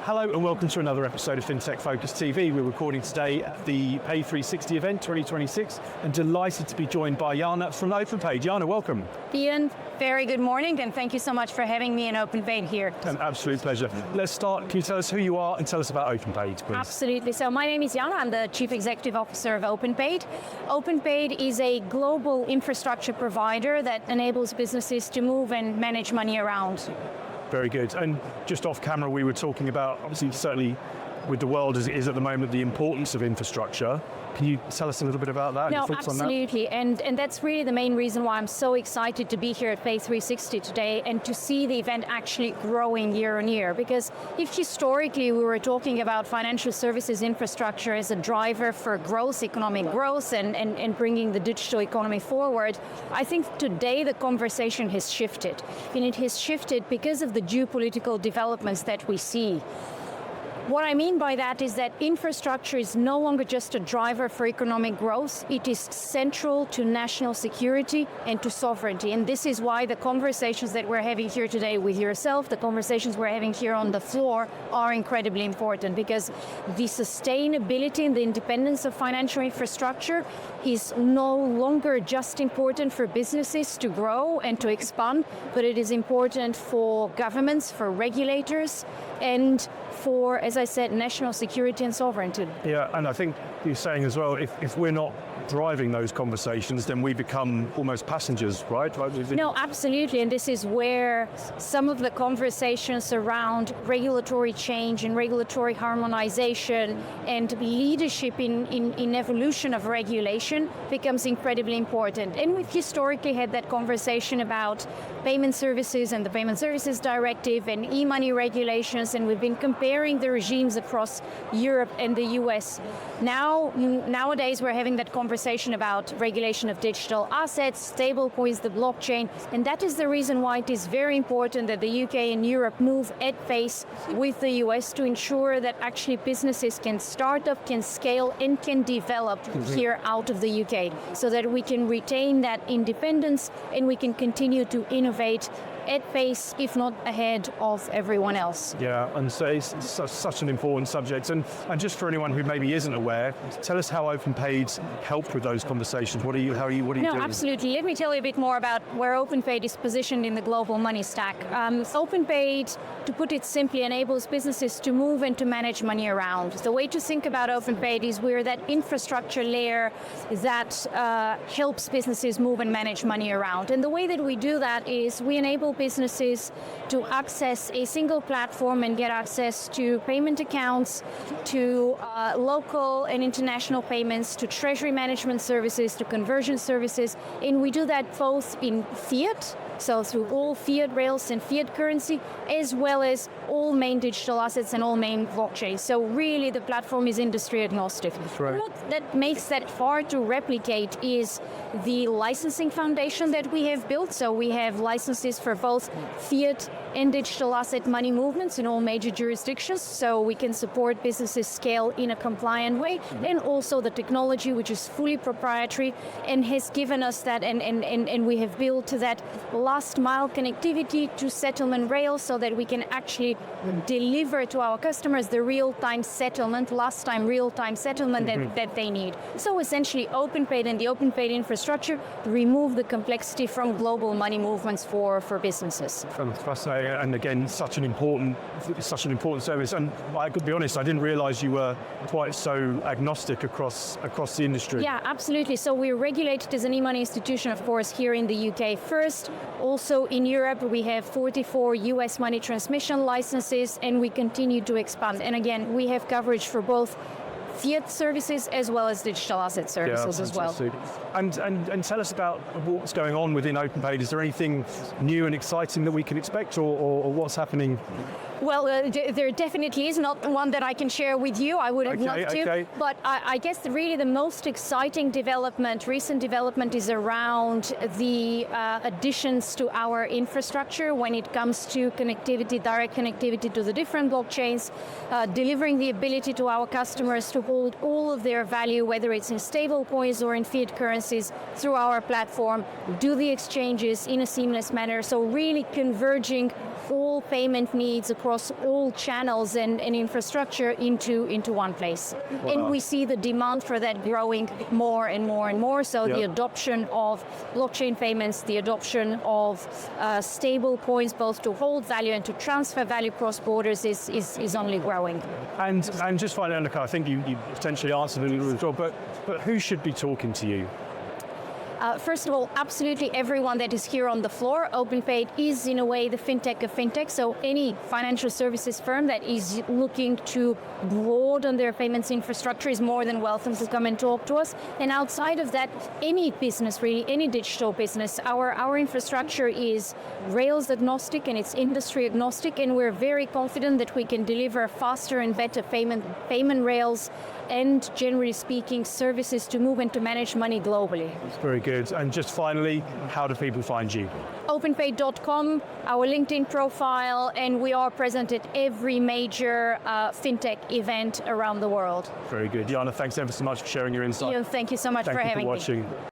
Hello and welcome to another episode of FinTech Focus TV. We're recording today at the Pay 360 event 2026 and delighted to be joined by Iana from OpenPayd. Iana, welcome. Ian, very good morning and thank you so much for having me in OpenPayd here. An absolute pleasure. Let's start. Can you tell us who you are and tell us about OpenPayd, please? Absolutely. So my name is Iana. I'm the Chief Executive Officer of OpenPayd. OpenPayd is a global infrastructure provider that enables businesses to move and manage money around. Very good. And just off camera, we were talking about, obviously, certainly with the world as it is at the moment, the importance of infrastructure. Can you tell us a little bit about that? No, your thoughts absolutely. On that? And that's really the main reason why I'm so excited to be here at Pay 360 today and to see the event actually growing year on year. Because if historically we were talking about financial services infrastructure as a driver for growth, economic growth, and bringing the digital economy forward, I think today the conversation has shifted. And it has shifted because of the geopolitical developments that we see. What I mean by that is that infrastructure is no longer just a driver for economic growth, it is central to national security and to sovereignty. And this is why the conversations that we're having here today with yourself, the conversations we're having here on the floor are incredibly important, because the sustainability and the independence of financial infrastructure is no longer just important for businesses to grow and to expand, but it is important for governments, for regulators, and for, as I said, national security and sovereignty. Yeah, and I think you're saying as well, if we're not driving those conversations, then we become almost passengers, right? No, absolutely, and this is where some of the conversations around regulatory change and regulatory harmonization and leadership in evolution of regulation becomes incredibly important. And we've historically had that conversation about payment services and the Payment Services Directive and e-money regulations, and we've been comparing the regimes across Europe and the US. Nowadays we're having that conversation about regulation of digital assets, stablecoins, the blockchain, and that is the reason why it is very important that the UK and Europe move at pace with the US to ensure that actually businesses can start up, can scale, and can develop here out of the UK, so that we can retain that independence and we can continue to innovate at pace, if not ahead of everyone else. Yeah, and so it's such an important subject. And just for anyone who maybe isn't aware, tell us how OpenPayd helped with those conversations. What are you doing? No, absolutely. Let me tell you a bit more about where OpenPayd is positioned in the global money stack. OpenPayd, to put it simply, enables businesses to move and to manage money around. The way to think about OpenPayd is we're that infrastructure layer that helps businesses move and manage money around. And the way that we do that is we enable businesses to access a single platform and get access to payment accounts, to local and international payments, to treasury management services, to conversion services. And we do that both in fiat, so through all fiat rails and fiat currency, as well as all main digital assets and all main blockchains. So really the platform is industry agnostic. Right. What that makes that hard to replicate is the licensing foundation that we have built. So we have licenses for both fiat and digital asset money movements in all major jurisdictions, so we can support businesses scale in a compliant way, and also the technology, which is fully proprietary and has given us that, and we have built that last mile connectivity to settlement rails so that we can actually deliver to our customers the real-time settlement, last-time real-time settlement that they need. So essentially OpenPayd and the OpenPayd infrastructure remove the complexity from global money movements for businesses. Fascinating, and again, such an important service. And I could be honest, I didn't realize you were quite so agnostic across the industry. Yeah, absolutely. So we're regulated as an e-money institution, of course, here in the UK first. Also in Europe, we have 44 US money transmission licenses, and we continue to expand. And again, we have coverage for both fiat services as well as digital asset services as well. And tell us about what's going on within OpenPayd. Is there anything new and exciting that we can expect, or what's happening? Well, there definitely is not one that I can share with you. I would have loved to. But I guess really the most exciting recent development is around the additions to our infrastructure when it comes to connectivity, direct connectivity to the different blockchains, delivering the ability to our customers to hold all of their value, whether it's in stablecoins or in fiat currencies, through our platform, do the exchanges in a seamless manner. So really converging all payment needs across all channels and infrastructure into one place. Wow. And we see the demand for that growing more and more and more. So the adoption of blockchain payments, the adoption of stable coins, both to hold value and to transfer value across borders is only growing. And just finally, Annika, I think you potentially answered it as well, but who should be talking to you? First of all, absolutely everyone that is here on the floor. OpenPayd is in a way the fintech of fintech, so any financial services firm that is looking to broaden their payments infrastructure is more than welcome to come and talk to us. And outside of that, any business really, any digital business, our infrastructure is Rails agnostic and it's industry agnostic, and we're very confident that we can deliver faster and better payment rails and, generally speaking, services to move and to manage money globally. That's very good. And just finally, how do people find you? OpenPayd.com, our LinkedIn profile, and we are present at every major fintech event around the world. Very good. Iana, thanks ever so much for sharing your insight. Ian, thank you so much for having me. Thank you for watching.